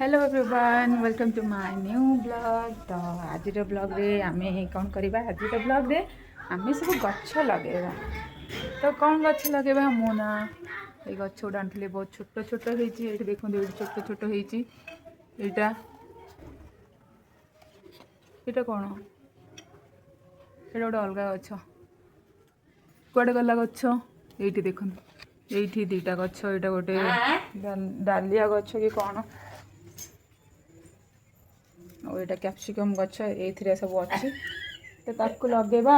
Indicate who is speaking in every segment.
Speaker 1: Hello everyone welcome to my new blog. तो आज blog रे आमे कौन करवा आज ब्लॉग रे आमे सब गछ लगेगा। तो कौन गछ लगेगा मो ना ये गछ गुड़ा आनी बहुत छोट छोट होती देखो छोट छोट होती यहाँ कौन ये गोटे अलग गछ कुआडे गला गछ ये देखो ये दीटा गछ यहाँ गोटे डालिया गछ कि कौन और ये कैप्सिकम गछ ये सब अच्छी तो ताकू लगेबा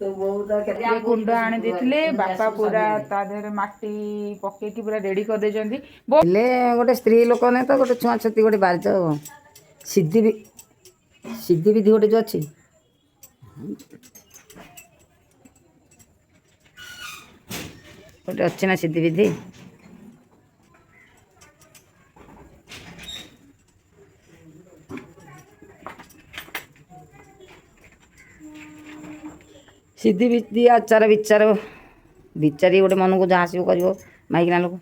Speaker 1: कुंड आनी देथिले बापा पूरा ता देहरे माटी पकेकी पूरा रेडी कर देजंदी
Speaker 2: हेले गोटे स्त्री लोक ने तो गोटे छुआ छती गोटे बारिच सिद्धि विधि गोटे जो अच्छी गोटे अच्छी ना सिद्धि विधि सिद्धि विधि आचार विचार विचारी गोटे मन को जहाँ सब कर माइकिना लोक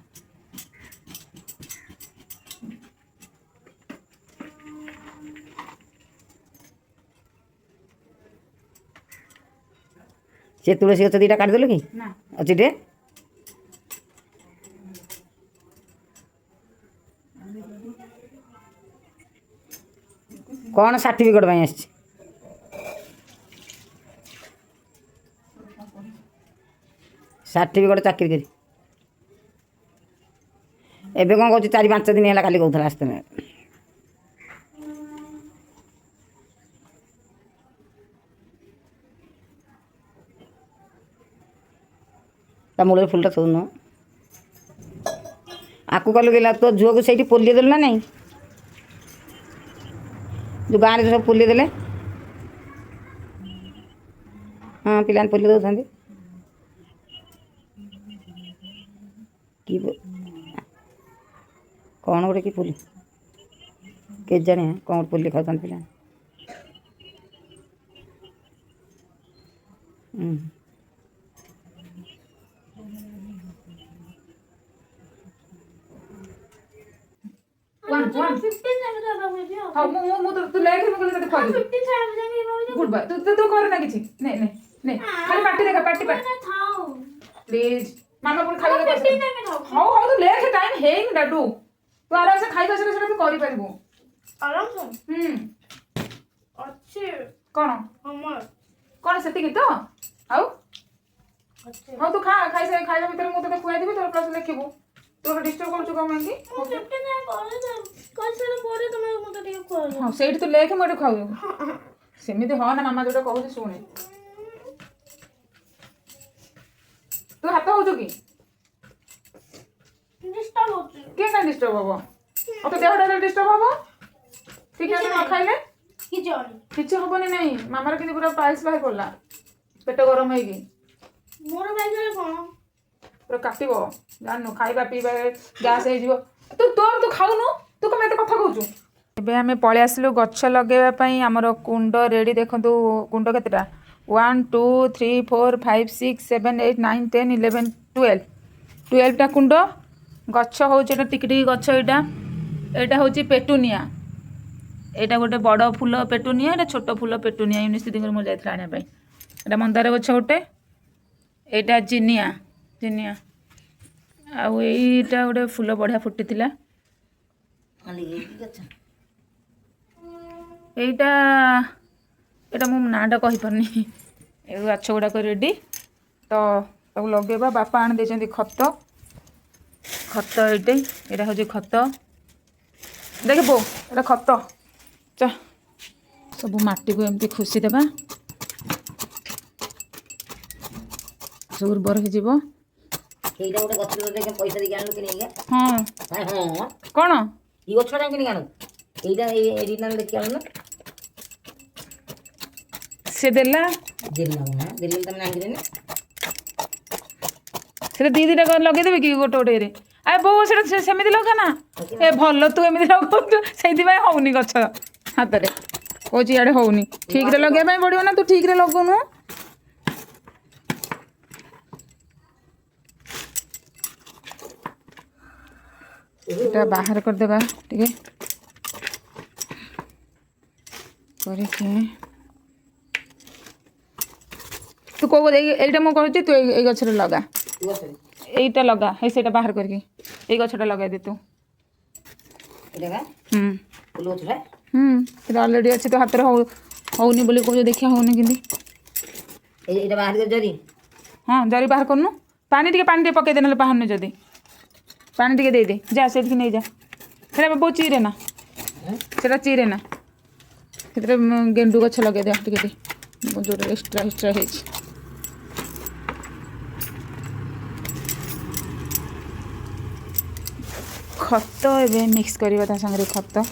Speaker 2: से तुलसी गच दीटा काटिदेलु कि अच्छी टे कौन सर्टिफिकेट आस सर्टिफिकेट चाकरी करी एबे कौन कहूँ 4-5 दिन है खाली कहूला आसते ता मूल फुलटा थोन आकू कलु देला तो झुआ को सही पोलियो देलु ना नहीं जो गाँव में सब पोलियो देले हाँ पिला पोलियो दौरान कि कौन गोटे कि पोली के जाने कौन पोली खाऊ पिला
Speaker 1: गुड बाय तू कर ना किसी नहीं नहीं नहीं खाली पार्टी देखा पार्टी प्लीज मामा पुणी खाଇବା हाउ हाउ तो लेट टाइम हेइंग डाडू तू आराम से खाଇବା से तू करि परबो
Speaker 3: आराम से अच्छे
Speaker 1: कोन
Speaker 3: हमर
Speaker 1: कोन सेति की तो आउ हां तू खा खाइ से खाଇବା भीतर मु तो खुआई देबी तोर क्लास लिखिबो तोर डिस्टर्ब करछु कम है कि
Speaker 3: 15 ना कल से परे तुम मते ठीक खुआ
Speaker 1: हां सेठी तो लेके मोटे खाऊ सेमिति हो ना मामा जोटा कहू सुने तू हाथ हो कि
Speaker 3: डिस्टर्ब हो
Speaker 1: के का डिस्टर्ब होबो ओ तो देहटा डिस्टर्ब होबो ठीक है न खाइले
Speaker 3: कि जानी
Speaker 1: किछ होबनी नहीं मामार किनी पूरा पाइल्स बाहर पड़ला पेट गरम है कि
Speaker 3: मोर बाइजरे कोन
Speaker 1: पूरा काटिबो जाननु खाइबा पीबा गैस हे जिवो तू खाउनु तू कमे एते कथा कहउछु एबे हमें पळे आसलु गच्छ लगेबा पई हमर कुंड रेडी देखंतु कुंड केतेटा 1 2 3 4 5 6 7 8 9 10 11 12 टा कुंड गच्छ होउछ एटा टिकटिक गच्छ एटा होउची पेटुनिया एटा गोटे बड़ फूल पेटुनिया एटा छोट फूल पेटुनिया यूनिवर्सिटी दिन मो जाइथला आने पई एटा मंदार गच्छ गोटे एटा जिनिया जिनिया आउ एटा गोटे फूल बढ़िया फुटिथिला एटा एटा मो नाटा कहि परनी ए गच्छ गुड़ाक रेडी तो लगेबा बापा आन देछंती खत खत एटा हो खत देख बो एटा खत चा सब माटी को एमती खुशी देबा सब उर्वर हो जीवो
Speaker 2: एइटा गोटे गछ देखे पैसा दे आनलु कि नहीं
Speaker 1: हां
Speaker 2: हां
Speaker 1: कोन
Speaker 2: ई गछ ना कि नहीं आनु एइटा एरिजिनल देखि आनु ना
Speaker 1: से देला
Speaker 2: दिल्ला ना दिल्ली त नाही देने
Speaker 1: से दी दिटा लगे देबे कि गोटे गोटे रे आए बो से सेमिति लगा ना ए भलो तू एमिति लगौ सेति भाई होउनी गछ हाथ रे कोची आडे होउनी ठीक रे लगे भाई पड़ियो ना तू ठीक रे लगौनु এটা বাহার করে দেবা ঠিক କରିକି ତୁ କୋଉ ଏଇଟା ମୁଁ କହୁଛି ତୁ ଏଇ ଗଛରେ ଲଗା এইটা লগা এই সেটা বাহার করি এই গছটা লগাই দে তু এটা অলরেডি আছে তো হাতের হউনি বলে কହୁଛ ଦେଖିଆ হউনি কিন্তু
Speaker 2: এইটা বাহার করে জরি
Speaker 1: হ্যাঁ জরি বাহার করনু পানি ଟିକେ পকাই দে নহলে বাহারনে যদি পানি ଟିକେ দেই দে যা সেদিকে নেই যা সেটা বহু চিরে না সেটা চিরে না ସେଥିରେ ଗେଣ୍ଡୁ ଗଛ ଲଗାଇ ଦେ ଟିକେ ଟିକେ ଯେଉଁଟା ଏକ୍ସଟ୍ରା ହେଇଛି ଖତ ଏବେ ମିକ୍ସ କରିବା ତା ସାଙ୍ଗରେ ଖତ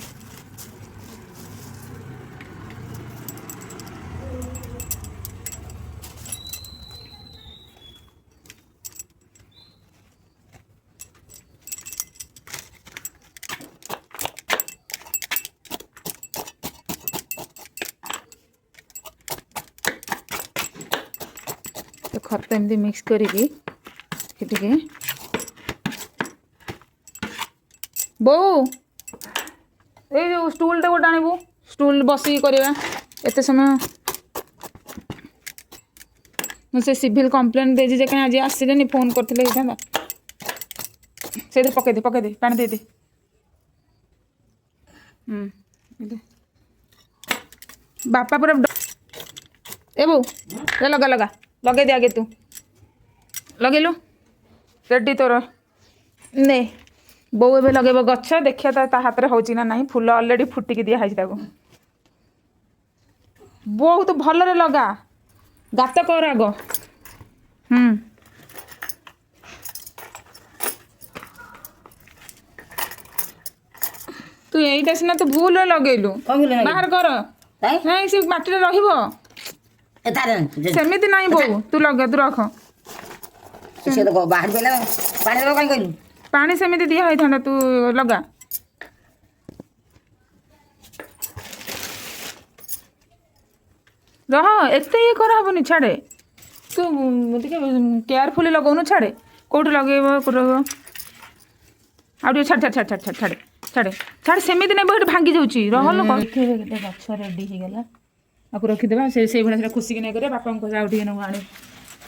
Speaker 1: ଖତ ଏମିତି ମିକ୍ସ କରିକି ଟିକେ ବୋଉ ଏଇ ଯେଉଁ ଷ୍ଟୁଲ୍ଟା ଗୋଟେ ଆଣିବୁ ଷ୍ଟୁଲ୍ ବସିକି କରିବା ଏତେ ସମୟ ମୁଁ ସେ ସିଭିଲ୍ କମ୍ପ୍ଲେନ୍ ଦେଇଛି ଯେ କାହିଁ ଆଜି ଆସିଲେନି ଫୋନ୍ କରିଥିଲେ ହେଇଥାନ୍ତା ସେଇଥିରେ ପକେଇ ଦେ ପାଣି ଦେଇଦେ ବାପା ପୁରା ଏ ବୋଉ ଲଗା ଲଗେଇ ଦେ ଆଗେ ତୁ ଲଗେଇଲୁ ରେଡ଼ି ତୋର ନେ ବୋଉ ଏବେ ଲଗେଇବ ଗଛ ଦେଖିବା ତା ହାତରେ ହେଉଛି ନା ନାହିଁ ଫୁଲ ଅଲରେଡ଼ି ଫୁଟିକି ଦିଆହେଇଛି ତାକୁ ବହୁତ ଭଲରେ ଲଗା ଗାତ କର ଆଗ ତୁ ଏଇଟା ସିନା ତୁ ଭୁଲରେ ଲଗେଇଲୁ ବାହାର କର ନାଇଁ ସେ ମାଟିରେ ରହିବ ସେମିତି ନାହିଁ ବୋଉ ତୁ ଲଗା ତୁ ରଖ ପାଣି ସେମିତି ଦିଆ ହେଇଥାନ୍ତା ତୁ ଲଗା ରହ ଏତେ ଇଏ କରାହେବନି ଛାଡ଼େ ତୁ ଟିକେ କେୟାରଫୁଲି ଲଗାଉନୁ ଛାଡ଼େ କେଉଁଠି ଲଗେଇବ କେଉଁଠି ରହିବ ଆଉ ଟିକେ ଛାଡ଼େ ସେମିତି ନେବ ଏଠି ଭାଙ୍ଗି ଯାଉଛି ରହଲୋ ଗଛ ରେଡ଼ି ହେଇଗଲା ଆକୁ ରଖିଦେବା ସେଇଭଳିଆ ସେଟା ଖୁସିକି ନେଇ କରିବା ବାପାଙ୍କୁ କହିବା ଆଉ ଟିକେ ନେବୁ ଆଣି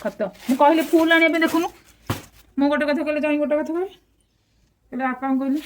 Speaker 1: ଖତ ମୁଁ କହିଲି ଫୁଲ ଆଣିବା ପାଇଁ ଦେଖୁନୁ ମୁଁ ଗୋଟେ କଥା କହିଲେ ଯାଇ ଗୋଟେ କଥା କହିବି ହେଲେ ବାପାଙ୍କୁ କହିଲି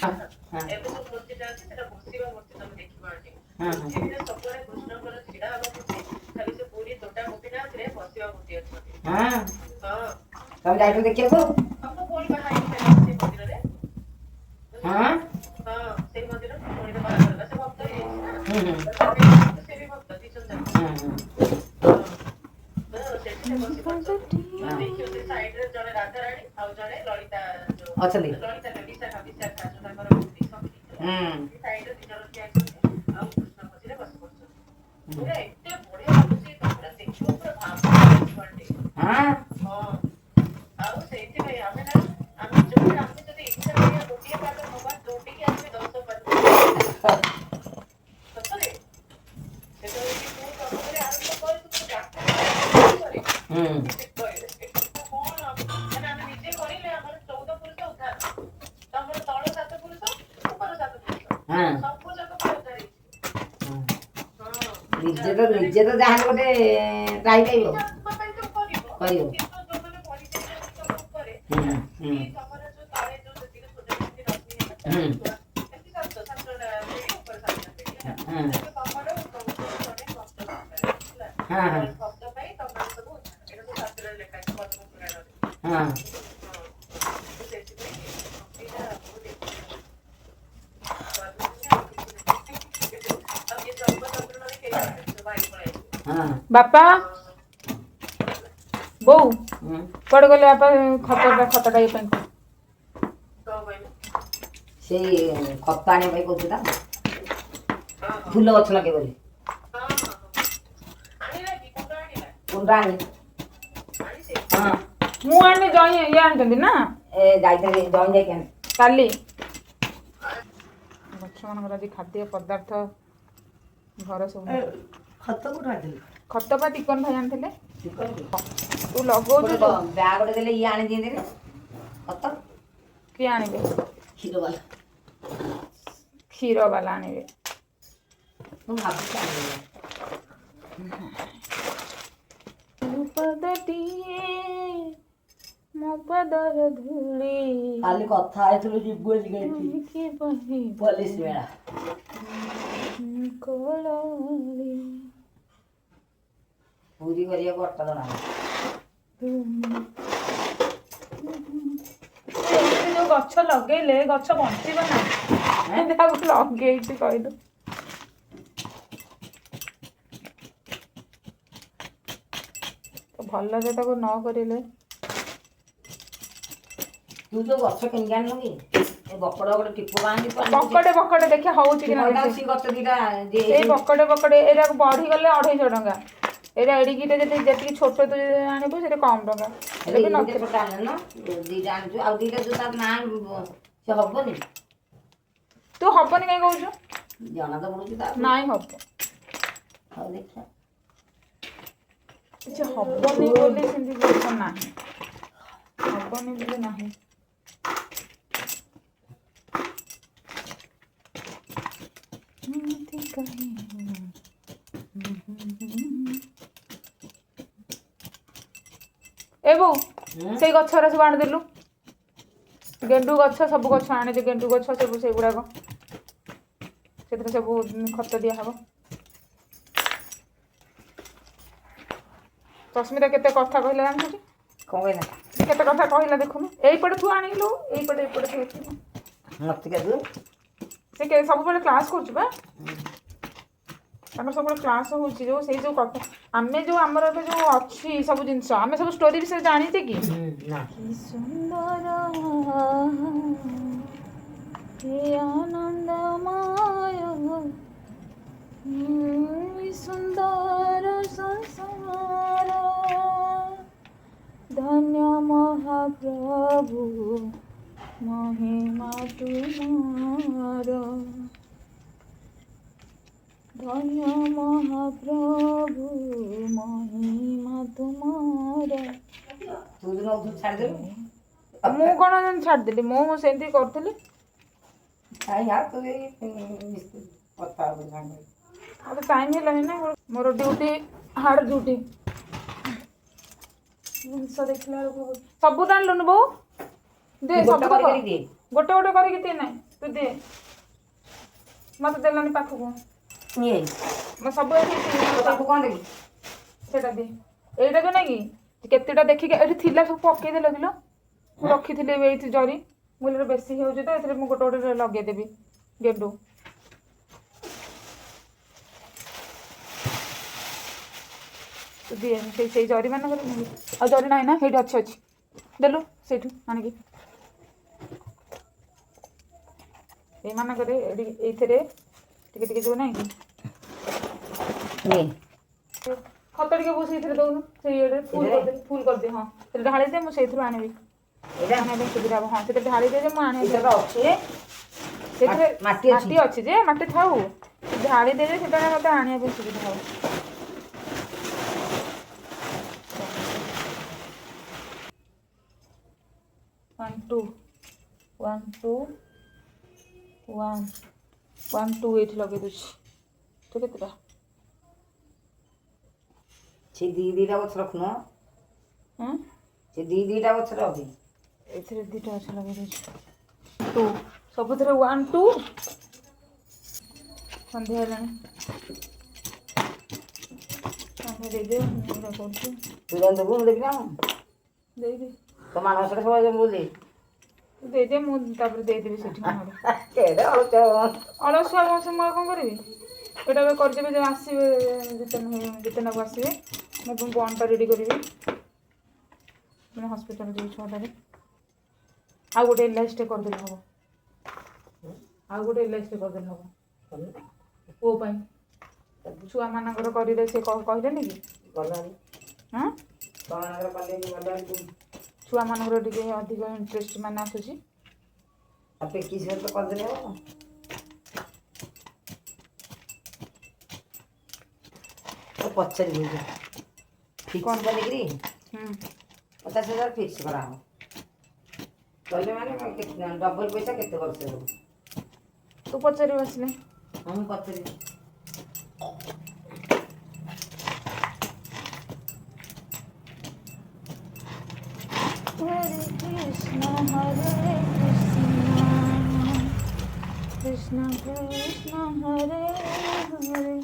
Speaker 2: ନିଜେ ତ ଯାହା ଗୋଟେ ଟ୍ରାଇ ପାଇବ କରିବ
Speaker 1: ବାପା ବୋଉ କୁଆଡ଼େ ଗଲେ ବାପା ଖତଟା ଇଏ ପାଇଁ
Speaker 2: ସେଇ ଖତ ଆଣିବା ପାଇଁ କହୁଛୁ ତ ଫୁଲ ଗଛ ଲଗେଇବ ବୋଲି କୁଣ୍ଡ ଆଣି
Speaker 1: ମୁଁ ଆଣିନି ଜଇଁ ଇଏ ଆଣିଛନ୍ତି ନା
Speaker 2: ଯାଇଥିଲି ଜଇଁ ଯାଇକି ଆଣି
Speaker 1: କାଲି ଗଛମାନଙ୍କର ଆଜି ଖାଦ୍ୟ ପଦାର୍ଥ ଘର ସବୁ
Speaker 2: ଖତ କୋଉଠୁ ଆଣିଥିଲି
Speaker 1: ଖତ ବା ଟିକନ ଭାଇ ଆଣିଥିଲେ ତୁ ଲଗଉଛୁ
Speaker 2: ବ୍ୟାଗ ଗୋଟେ ଦେଲେ ଇଏ ଆଣି ଦିଅନ୍ତି ଖତ
Speaker 1: କିଏ ଆଣିବେ କ୍ଷୀର ବାଲା ଆଣିବେ
Speaker 2: ମୁଁ ଭାବୁଛି
Speaker 1: ତୁ ପଦଟିଏ ମୋ ପାଦର ଧୂଳି
Speaker 2: କାଲି କଥା ହେଇଥିଲୁ ଯିବୁ ଆଜିକାଲି
Speaker 1: କି ବହି
Speaker 2: ପୋଲିସ ମେଳା
Speaker 1: କୋଳରେ
Speaker 2: ପୁରୀ କରିବାକୁ ଅଟା ଜଣା
Speaker 1: ଏମିତି ଯୋଉ ଗଛ ଲଗେଇଲେ ଗଛ ବଞ୍ଚିବ ନା ତାକୁ ଲଗେଇଛି କହିଲୁ। ଭଲରେ ତାକୁ ନ କରିଲେ
Speaker 2: ତୁ ଯୋଉ ଗଛ କିଣିକି ଆଣିଲୁ କି ଏ ବକଡ଼ ଗୋଟେ ଟିପ ବାନ୍ଧି
Speaker 1: ବକଟେ ଦେଖିଆ ହଉଛି କି ନା
Speaker 2: ସେ ଗଛ ଦିଟା
Speaker 1: ସେଇ ବକଟେ ଏଇଟାକୁ ବଢିଗଲେ 250 ଟଙ୍କା। ଏଇଟା ଏଡ଼ିକିଟେ ଯେତିକି ଛୋଟ ତୁ ଆଣିବୁ ସେଇଟା କମ୍ ଟଙ୍କା।
Speaker 2: ଛୋଟ ଆଣିଲ ନା ଦିଟା ଆଣିଛୁ ଆଉ ଦିଟା ଯୋଉ ତାର ନା ସେ ହବନି
Speaker 1: ତୁ ହବନି କାଇଁ କହୁଛୁ?
Speaker 2: ଜଣା ତ ପଡୁଛି ତା
Speaker 1: ନାଇଁ ହବ।
Speaker 2: ହଉ ଦେଖିଆ
Speaker 1: କିଛି ହବନି ବୋଲି ସେମିତି ଜିନିଷ ନାହିଁ। ହବନି ବୋଲି ନାହିଁ। ଏ ବୋଉ ସେଇ ଗଛରା ସବୁ ଆଣିଦେଲୁ। ଗେଣ୍ଡୁ ଗଛ ସବୁ ଗଛ ଆଣିଦେ। ଗେଣ୍ଡୁ ଗଛ ସବୁ ସେଇଗୁଡାକ ସେଥିରେ ସବୁ ଖତ ଦିଆହବ। ସସ୍ମିତା କେତେ କଥା କହିଲା ଜାଣିଛୁ?
Speaker 2: କଣ କହିଲା?
Speaker 1: କେତେ କଥା କହିଲା ଦେଖୁନୁ। ଏଇପଟେ ତୁ ଆଣିଲୁ ଏଇପଟେ ଥୋଇଥିଲୁ। ସେ ସବୁବେଳେ କ୍ଲାସ୍ କରୁଛୁ ବା। ତାଙ୍କର ସବୁବେଳେ କ୍ଲାସ୍ ହେଉଛି ଯୋଉ ସେଇ ଯୋଉ କଥା ଆମେ ଯୋଉ ଆମର ଏବେ ଯୋଉ ଅଛି ସବୁ ଜିନିଷ ଆମେ ସବୁ ଷ୍ଟୋରି ବିଷୟରେ ଜାଣିଛେ କି? କି ସୁନ୍ଦର ହେ ଆନନ୍ଦମୟ ସୁନ୍ଦର ସଂସାର ଧନ୍ୟ ମହାପ୍ରଭୁ ମହିମା ତୁମର ଧନ୍ୟ ମହାପ୍ରଭୁ ମହିମା ତୁମର। ମୁଁ କଣ ଛାଡ଼ିଦେଲି? ମୁଁ ସେମିତି କରୁଥିଲି। ଆଉ ଟାଇମ୍ ହେଲାନି ନା ମୋର ଡ୍ୟୁଟି ହାର୍ଡ ଡ୍ୟୁଟି ଜିନିଷ ଦେଖିଲା ବେଳକୁ ସବୁ ତ ଆଣିଲୁନି ବୋଉ ଦେ ସବୁ ଗୋଟେ ଗୋଟେ କରିକି ଦେ। ନାହିଁ ତୁ ଦେ ମତେ ଦେଲାନି ପାଖକୁ ସବୁ ସେଇଟା ଦେ। ଏଇଟା ଯୋଉ ନାଇଁ କି କେତେଟା ଦେଖିକି ଏଠି ଥିଲା ସବୁ ପକେଇଦେଲ ଦିଲ ମୁଁ ରଖିଥିଲି ଏଇଠି ଜରି ମୁଁ ବେଶୀ ହେଉଛି ତ ଏଥିରେ ମୁଁ ଗୋଟେ ଗୋଟେ ଲଗେଇଦେବି ଗେଣ୍ଡୁ। ଦିଏ ସେଇ ଜରି ମାନଙ୍କରେ ଆଉ ଜରି ନାହିଁ ନା ସେଇଠି ଅଛି ଦେଲୁ ସେଇଠୁ ଆଣିକି ଏଇମାନଙ୍କରେ ଏଇଥିରେ ଟିକେ ଟିକେ ଯୋଉ ନାହିଁ କି ଖତ ଟିକେ ବହୁ ସେଇଥିରେ ଦଉନୁ ସେଇ ଇଏରେ ଫୁଲ କରିଦେ। ହଁ ସେଟା ଢାଳି ଦେ ମୁଁ ସେଇଥିରୁ ଆଣିବି। ଆଣିବା ପାଇଁ ସୁବିଧା ହବ। ହଁ ସେଟା ଢାଳି ଦେ ଯେ ମୁଁ ଆଣିବି। ସେଥିରେ ମାଟି ଅଛି ଯେ ମାଟି ଥାଉ ଢାଳି ଦେ ଯେ ସେଟା ମତେ ଆଣିବା ପାଇଁ ସୁବିଧା ହବ। 1 2 1 2 1 1 2 ଏଇଠି ଲଗେଇ ଦେଉଛି। ତୁ କେତେଟା
Speaker 2: ସେ ଦିଟା ଗଛ ରଖୁନ ସେ ଦିଟା ଗଛ ରଖି
Speaker 1: ଏଥିରେ ଦିଟା ଗଛ ଲଗେଇ ଦେଉଛି। 2 ସବୁଥିରେ 1 2 ସନ୍ଧ୍ୟା ହେଲାଣି। ସନ୍ଧ୍ୟା ଦେଇଦେ ମୁଁ କରୁଛି।
Speaker 2: ତୁ ଦେବୁ ମୁଁ ଦେବି ନା
Speaker 1: ଦେଇଦେ
Speaker 2: ତୋ ମାନସରେ ସବୁ ବୁଲି
Speaker 1: ତୁ ଦେଇଦେ ମୁଁ ତାପରେ ଦେଇଦେବି ସେଠି ଅଳସୁଆ ବସ ମୁଁ ଆଉ କଣ କରିବି? ଏଇଟା ଏବେ କରିଦେବି ଯେ ଆସିବେ ଜିତେନକୁ ଆସିବେ ମୁଁ ପୁଣି ବନ୍ଡଟା ରେଡ଼ି କରିବି। ପୁଣି ହସ୍ପିଟାଲ ଯିବି 6টাରେ। ଆଉ ଗୋଟେ ଏଲ୍ଆଇସିଟେ କରିଦେଲେ ହେବ। ପୁଅ ପାଇଁ ଛୁଆମାନଙ୍କର କରିଲେ ସେ କହିଲେନି କି ଛୁଆମାନଙ୍କର ଟିକେ ଅଧିକ ଇଣ୍ଟରେଷ୍ଟ ମାନେ ଆସୁଛି।
Speaker 2: କରିଦେଲେ ହବ। ପଚାରିବି ଫିକ୍ସ କରିକିରି 50,000 ଫିକ୍ସ କରାହବ। କହିଲେ ମାନେ ଡବଲ ପଇସା କେତେ ବର୍ଷ ହେବ?
Speaker 1: ତୁ ପଚାରିବୁ ଆସିଲେ।
Speaker 2: ହଁ ମୁଁ ପଚାରିବି।
Speaker 1: कृष्ण कृष्ण हरे हरे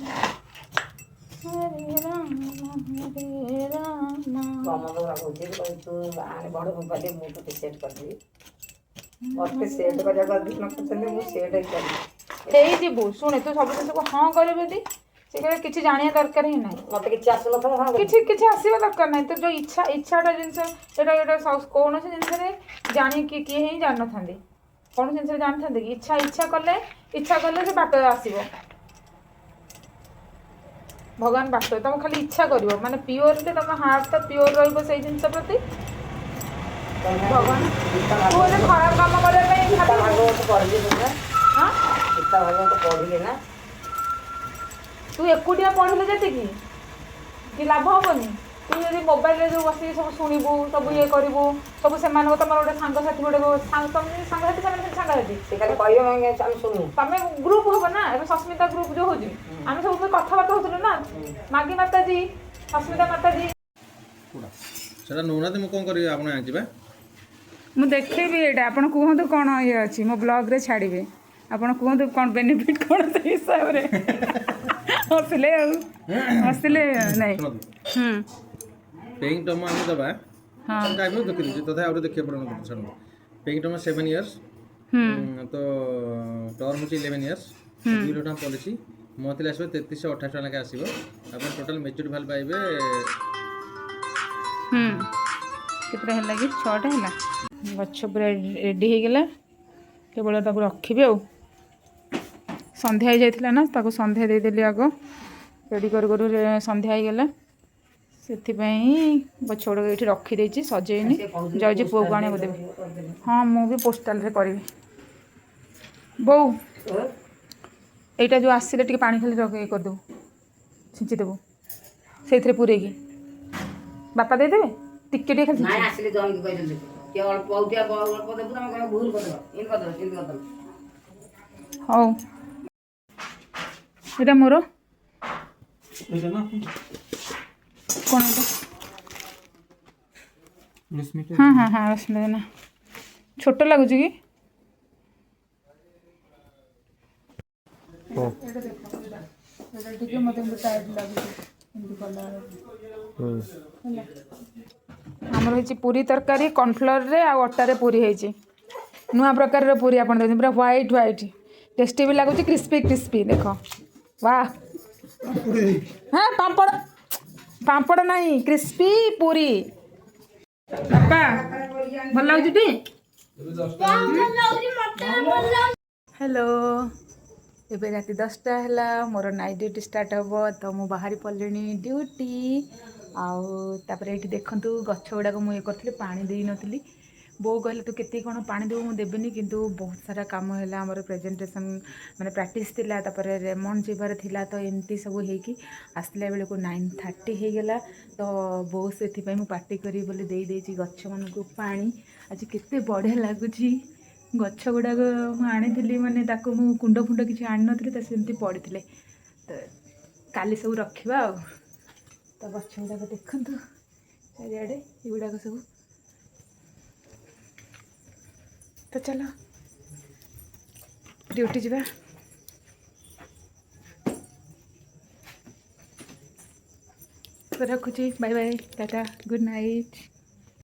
Speaker 1: हरे राम
Speaker 2: କମଲ କହୁଛି ତୁ ଆଣେ ବଡ଼ ମୋବାଇଲ ମୁଁ ତୋତେ ସେଟ୍ କରିଦେବି ମୋତେ ସେଟ୍ କରିବାକୁ ଅଧିକ ନ କରୁଛନ୍ତି ମୁଁ ସେଟ୍ କରିବି
Speaker 1: ହେଇଯିବୁ। ଶୁଣେ ତୁ ସବୁ ଜିନିଷକୁ ହଁ କରିବୁ ଯଦି ସେ କହିଲେ କିଛି ଜାଣିବା ଦରକାର ହିଁ ନାହିଁ।
Speaker 2: ମୋତେ କିଛି ଆସୁନଥିବ ହଁ
Speaker 1: କିଛି କିଛି ଆସିବା ଦରକାର ନାହିଁ। ତୋର ଯୋଉ ଇଚ୍ଛାଟା ଜିନିଷ ଏଇଟା କୌଣସି ଜିନିଷରେ ଜାଣିକି କିଏ ହିଁ ଜାଣିନଥାନ୍ତି। କୌଣସି ଜିନିଷରେ ଜାଣିଥାନ୍ତି କି ଇଚ୍ଛା କଲେ ସେ ବାଟ ଆସିବ। ଭଗବାନ ବାଟ ତମେ ଖାଲି ଇଚ୍ଛା କରିବ ମାନେ ପିଓରଲି ତମ ହାର୍ଟଟା ପିଓର ରହିବ ସେଇ ଜିନିଷ ପ୍ରତି। ଭଗବାନ ତୁ ଗୋଟେ ଖରାପ କାମ କରିବା ପାଇଁ
Speaker 2: ଭାଗବତ ପଢ଼ିଲି ନା
Speaker 1: ହଁ
Speaker 2: ଗୀତା ଭାଗବତ ପଢ଼ିଲି ନା
Speaker 1: ତୁ ଏକୁଟିଆ ପଢିଲେ ଯେତିକି କି ଲାଭ ହବନି। ତୁ ଯଦି ମୋବାଇଲରେ ଯୋଉ ବସିକି ସବୁ ଶୁଣିବୁ ସବୁ ଇଏ କରିବୁ ସବୁ ସେମାନଙ୍କ ତମର ଗୋଟେ ସାଙ୍ଗସାଥି ତମେ ସାଙ୍ଗସାଥି ସେମାନେ ସାଙ୍ଗସାଥି
Speaker 2: ସେ ଖାଲି କହିବେ ଆମେ ଶୁଣୁ
Speaker 1: ତମେ ଗ୍ରୁପ ହବ ନା। ଏବେ ସସ୍ମିତା ଗ୍ରୁପ ଯୋଉ ହଉଛି ଆମେ ସବୁ କଥାବାର୍ତ୍ତା ହଉଥିଲୁ ନା ମାଗି ମାତାଜୀ ସସ୍ମିତା ମାତାଜୀ
Speaker 4: ସେଟା ନଉନାହାନ୍ତି ମୁଁ କ'ଣ କରିବି ଆପଣ ଆଣିଛି ବା
Speaker 1: ମୁଁ ଦେଖେଇବି ଏଇଟା ଆପଣ କୁହନ୍ତୁ କ'ଣ ଇଏ ଅଛି ମୋ ବ୍ଲଗ୍ରେ ଛାଡ଼ିବେ। ଆପଣ କୁହନ୍ତୁ କ'ଣ ବେନିଫିଟ୍ କ'ଣ ସେଇ ହିସାବରେ ହସିଲେ ଆଉ ହସିଲେ ନାଇଁ
Speaker 4: ପେଇଙ୍ଗ ଟମ୍ ଆମେ ଦେବା
Speaker 1: ହଁ
Speaker 4: ଗାଇବ ଦେଖିଦେଉଛି ତଥାପି ଆହୁରି ଦେଖିବାକୁ ପଡ଼ିବ ଛାଡ଼ନ୍ତୁ। ପେଇଙ୍ଗ ଟମ୍ 7 ଇୟର୍ସ ତ ଟର୍ମ ହେଉଛି 11 ଇୟର୍ସ 2 ଲକ୍ଷ ଟଙ୍କା ପଲିସି ମନ୍ଥଲି ଆସିବ 3328 ଟଙ୍କା ଲେଖା ଆସିବ। ଆପଣ ଟୋଟାଲ୍ ମେଚୁରିଟି ଭାଲ ପାଇବେ
Speaker 1: କେତେଟା ହେଲା କି 6ଟା ହେଲା। ଗଛ ପୁରା ରେଡ଼ି ହେଇଗଲା କେବଳ ତାକୁ ରଖିବି ଆଉ। ସନ୍ଧ୍ୟା ହେଇଯାଇଥିଲା ନା ତାକୁ ସନ୍ଧ୍ୟା ଦେଇଦେଲି ଆଗ ରେଡ଼ି କରୁ କରୁ ସନ୍ଧ୍ୟା ହେଇଗଲା ସେଥିପାଇଁ ଗଛ ଗୁଡ଼ାକ ଏଇଠି ରଖିଦେଇଛି ସଜେଇନି ଯାଉଛି ପୁଅକୁ ଆଣିବାକୁ ଦେବି। ହଁ ମୁଁ ବି ପୋଷ୍ଟାଲରେ କରିବି। ବୋଉ ଏଇଟା ଯେଉଁ ଆସିଲେ ଟିକେ ପାଣି ଖାଲି ଇଏ କରିଦେବୁ ଛିଞ୍ଚିଦେବୁ ସେଇଥିରେ ପୁରେଇକି ବାପା ଦେଇଦେବେ ଟିକେ ଟିକେ ଖାଲି
Speaker 2: ନାଇଁ ଆସିଲେ ଜଣକି କହିଦେଲି କିଏ ଅଳ୍ପ ଅଳ୍ପ ଦେବୁ ତମେ କହିବ ଭୁଲ କରିଦେବ ଏମିତି କରିଦେବ ସେମିତି କରିଦେବ।
Speaker 1: ହଉ ଏଇଟା ମୋର କ'ଣ ଏଇଟା ହଁ ହଁ ହଁ ରଶ୍ମି ନା ଛୋଟ ଲାଗୁଛି କି ଏଇଟା ଟିକେ ମୋତେ ଟାଇଟ୍ ଲାଗୁଛି ଏମିତି କଲା ହେଲା। ଆମର ହେଇଛି ପୁରୀ ତରକାରୀ କର୍ଣ୍ଣଫ୍ଲୋରରେ ଆଉ ଅଟାରେ ପୁରୀ ହେଇଛି ନୂଆ ପ୍ରକାରର ପୁରୀ ଆପଣ ଦେଉଛନ୍ତି ପୁରା ହ୍ୱାଇଟ୍ ହ୍ୱାଇଟ୍ ଟେଷ୍ଟି ବି ଲାଗୁଛି କ୍ରିସ୍ପି କ୍ରିସ୍ପି ଦେଖ ବାଃ ହଁ ପାମ୍ପଡ଼ ନାହିଁ କ୍ରିସ୍ପି ପୁରୀ ବାପା ଭଲ ଲାଗୁଛି ଟି ହ୍ୟାଲୋ ଏବେ ରାତି 10ଟା ହେଲା ମୋର ନାଇଟ୍ ଡ୍ୟୁଟି ଷ୍ଟାର୍ଟ ହେବ ତ ମୁଁ ବାହାରି ପଡ଼ିଲିଣି ଡ୍ୟୁଟି ଆଉ ତାପରେ ଏଇଠି ଦେଖନ୍ତୁ ଗଛ ଗୁଡ଼ାକ ମୁଁ ଇଏ କରିଥିଲି ପାଣି ଦେଇନଥିଲି ବୋଉ କହିଲେ ତୁ କେତିକି କ'ଣ ପାଣି ଦେବୁ ମୁଁ ଦେବିନି କିନ୍ତୁ ବହୁତ ସାରା କାମ ହେଲା ଆମର ପ୍ରେଜେଣ୍ଟେସନ୍ ମାନେ ପ୍ରାକ୍ଟିସ୍ ଥିଲା ତାପରେ ରେମଣ୍ଡ ଯିବାର ଥିଲା ତ ଏମିତି ସବୁ ହେଇକି ଆସିଲା ବେଳକୁ 9:30 ହେଇଗଲା ତ ବୋଉ ସେଥିପାଇଁ ମୁଁ ପାର୍ଟି କରିବି ବୋଲି ଦେଇଦେଇଛି ଗଛମାନଙ୍କୁ ପାଣି ଆଜି କେତେ ବଢ଼ିଆ ଲାଗୁଛି। ଗଛ ଗୁଡ଼ାକ ମୁଁ ଆଣିଥିଲି ମାନେ ତାକୁ ମୁଁ କୁଣ୍ଡ ଫୁଣ୍ଡ କିଛି ଆଣିନଥିଲି ତ ସେମିତି ପଡ଼ିଥିଲେ ତ କାଲି ସବୁ ରଖିବା ଆଉ। ତ ଗଛ ଗୁଡ଼ାକ ଦେଖନ୍ତୁ ଚାରିଆଡ଼େ ଏଗୁଡ଼ାକ ସବୁ ତ ଚାଲ ଡ୍ୟୁଟି ଯିବା। ତ ରଖୁଛି bye bye tata good night.